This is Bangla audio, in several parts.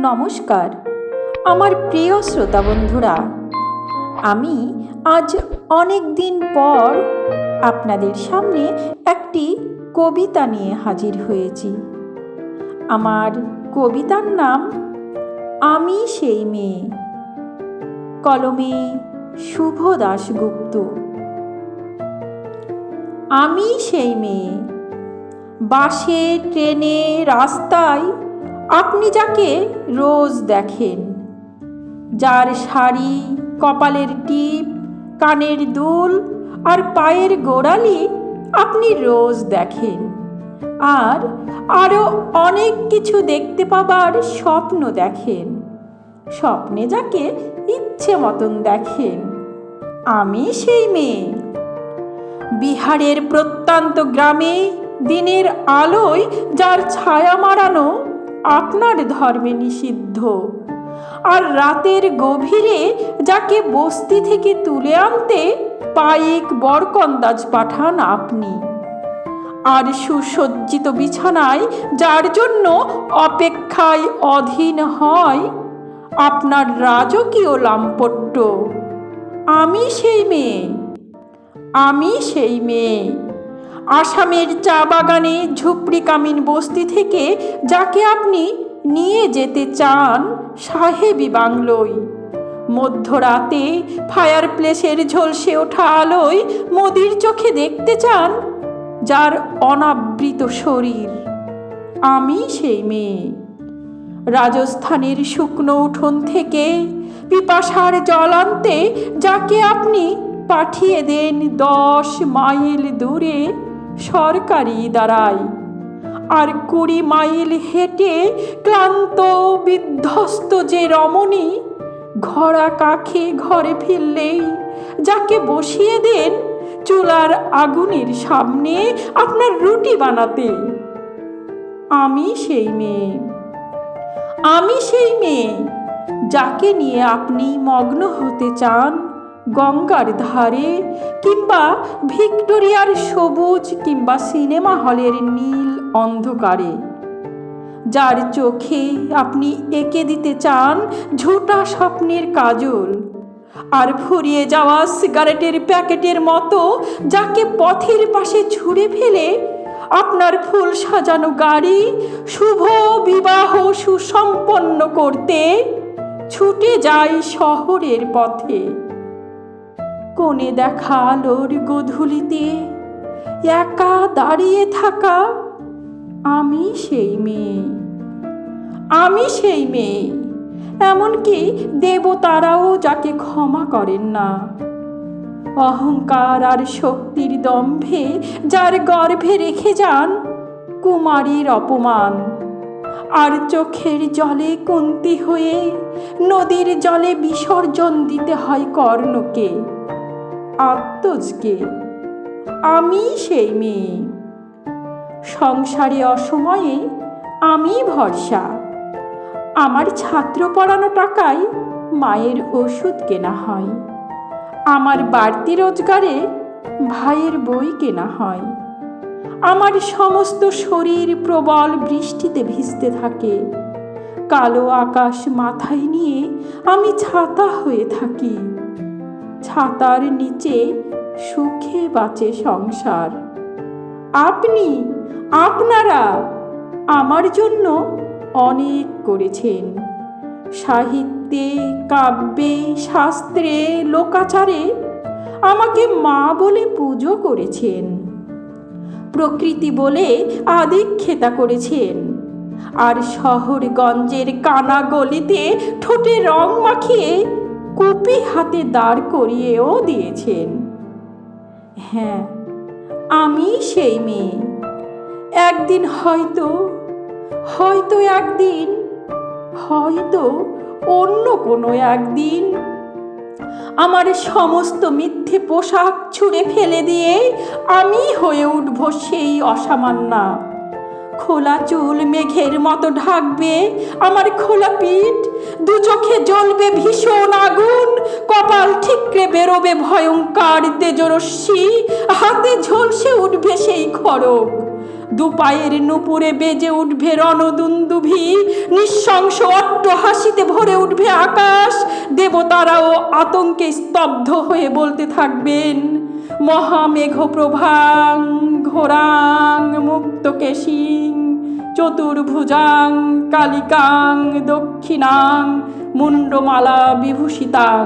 নমস্কার আমার প্রিয় শ্রোতা বন্ধুরা, আমি আজ অনেক দিন পর আপনাদের সামনে একটি কবিতা নিয়ে হাজির হয়েছি। আমার কবিতার নাম আমি সেই মেয়ে, কলমে শুভ দাশগুপ্ত। আমি সেই মেয়ে, বাসে ট্রেনে রাস্তায় আপনি যাকে রোজ দেখেন, যার শাড়ি, কপালের টিপ, কানের দুল আর পায়ের গোড়ালি আপনি রোজ দেখেন, আর আরও অনেক কিছু দেখতে পাবার স্বপ্ন দেখেন, স্বপ্নে যাকে ইচ্ছে মতন দেখেন। আমি সেই মেয়ে। বিহারের প্রত্যন্ত গ্রামে দিনের আলোয় যার ছায়া মারানো আপনার ধর্মে নিষিদ্ধ, আর রাতের গভীরে যাকে বস্তি থেকে তুলে আনতে পাইক বরকন্দাজ পাঠান আপনি, আর সুসজ্জিত বিছানায় যার জন্য অপেক্ষায় অধীন হয় আপনার রাজকীয় লাম্পট্য। আমি সেই মেয়ে। আমি সেই মেয়ে। আসামের চা বাগানে ঝুপড়ি কামিন বস্তি থেকে যাকে আপনি নিয়ে যেতে চান সাহেবি বাংলোয়, মধ্যরাতে ফায়ার প্লেসের ঝলসে ওঠা আলোয় মোদির চোখে দেখতে চান যার অনাবৃত শরীর। আমি সেই মেয়ে। রাজস্থানের শুকনো উঠোন থেকে পিপাসার জল আনতে যাকে আপনি পাঠিয়ে দেন 10 মাইল দূরে সরকারি দাঁড়ায়, আর 20 মাইল হেঁটে ক্লান্ত বিধ্বস্ত যে রমণী ঘোড়া কাখে ঘরে ফিরলেই যাকে বসিয়ে দেন চুলার আগুনের সামনে আপনার রুটি বানাতে। আমি সেই মেয়ে। আমি সেই মেয়ে যাকে নিয়ে আপনি মগ্ন হতে চান গঙ্গার ধারে, কিংবা ভিক্টোরিয়ার সবুজ কিংবা সিনেমা হলের নীল অন্ধকারে, যার চোখে আপনি এঁকে দিতে চান ঝোঁটা স্বপ্নের কাজল, আর ফুরিয়ে যাওয়া সিগারেটের প্যাকেটের মতো যাকে পথের পাশে ছুঁড়ে ফেলে আপনার ফুল সাজানো গাড়ি শুভ বিবাহ সুসম্পন্ন করতে ছুটে যায় শহরের পথে। কোণে দেখা আলোর গোধূলিতে একা দাঁড়িয়ে থাকা আমি সেই মেয়ে। আমি সেই মেয়ে। এমনকি দেবতারাও যাকে ক্ষমা করেন না, অহংকার আর শক্তির দম্ভে যার গর্ভে রেখে যান কুমারীর অপমান, আর চোখের জলে কুন্তি হয়ে নদীর জলে বিসর্জন দিতে হয় কর্ণকে, আত্মজকে। আমি সেই মেয়ে। সংসারে অসময়ে আমি ভরসা। আমার ছাত্র পড়ানো টাকায় মায়ের ওষুধ কেনা হয়, আমার বাড়তি রোজগারে ভাইয়ের বই কেনা হয়, আমার সমস্ত শরীর প্রবল বৃষ্টিতে ভিজতে থাকে, কালো আকাশ মাথায় নিয়ে আমি ছাতা হয়ে থাকি, ছাতার নিচে সুখে বাঁচে সংসার। আপনি, আপনারা আমার জন্য অনেক করেছেন, সাহিত্যে, কাব্যে, শাস্ত্রে, লোকাচারে আমাকে মা বলে পুজো করেছেন, প্রকৃতি বলে আদিক্ষেতা করেছেন, আর শহরগঞ্জের কানা গলিতে ঠোঁটে রং মাখিয়ে কুপি হাতে দাঁড় করিয়েও দিয়েছেন। হ্যাঁ, আমি সেই মেয়ে। একদিন হয়তো একদিন, হয়তো অন্য কোনো একদিন আমার সমস্ত মিথ্যে পোশাক ছুঁড়ে ফেলে দিয়ে আমি হয়ে উঠব সেই অসামান্যা। খোলা চুল মেঘের মতো ঢাকবে আমার খোলা পিঠ, দু চোখে জ্বলবে ভীষণ আগুন, কপাল ঠিকরে বেরোবে ভয়ঙ্কর তেজরশ্মি, হাতে ঝলসে উঠবে সেই খড়গ, দুপায়ের নুপুরে বেজে উঠবে রণদুন্দুভি, নৃশংস অট্টহাসিতে ভরে উঠবে আকাশ। দেবতারাও আতঙ্কে স্তব্ধ হয়ে বলতে থাকবেন, মহামেঘপ্রভাং ঘোরাং মুক্তকেশীং চতুর্ভুজাং কালিকাং দক্ষিণাং মুণ্ডমালা বিভূষিতাং।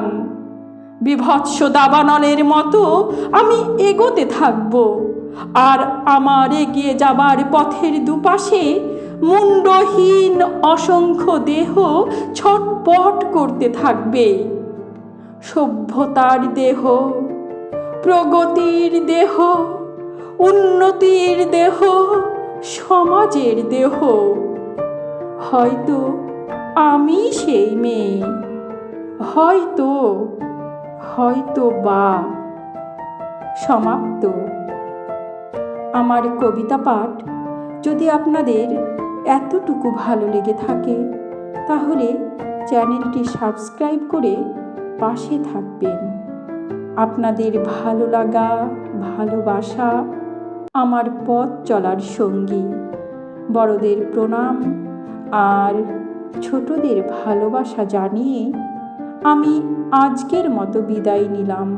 বিভৎস দাবানলের মতো আমি এগোতে থাকব, আর আমার এগিয়ে যাবার পথের দুপাশে মুণ্ডহীন অসংখ্য দেহ ছটপট করতে থাকবে। সভ্যতার দেহ, প্রগতির দেহ, উন্নতির দেহ, সমাজের দেহ। হয়তো আমি সেই মেয়ে, হয়তো বা। সমাপ্ত। আমার কবিতা পাঠ যদি আপনাদের এতটুকু ভালো লেগে থাকে, তাহলে চ্যানেলটি সাবস্ক্রাইব করে পাশে থাকবেন। আপনাদের ভালো লাগা, ভালোবাসা আমার পথ চলার সঙ্গী। বড়দের প্রণাম আর ছোটদের ভালোবাসা জানিয়ে আমি আজকের মতো বিদায় নিলাম।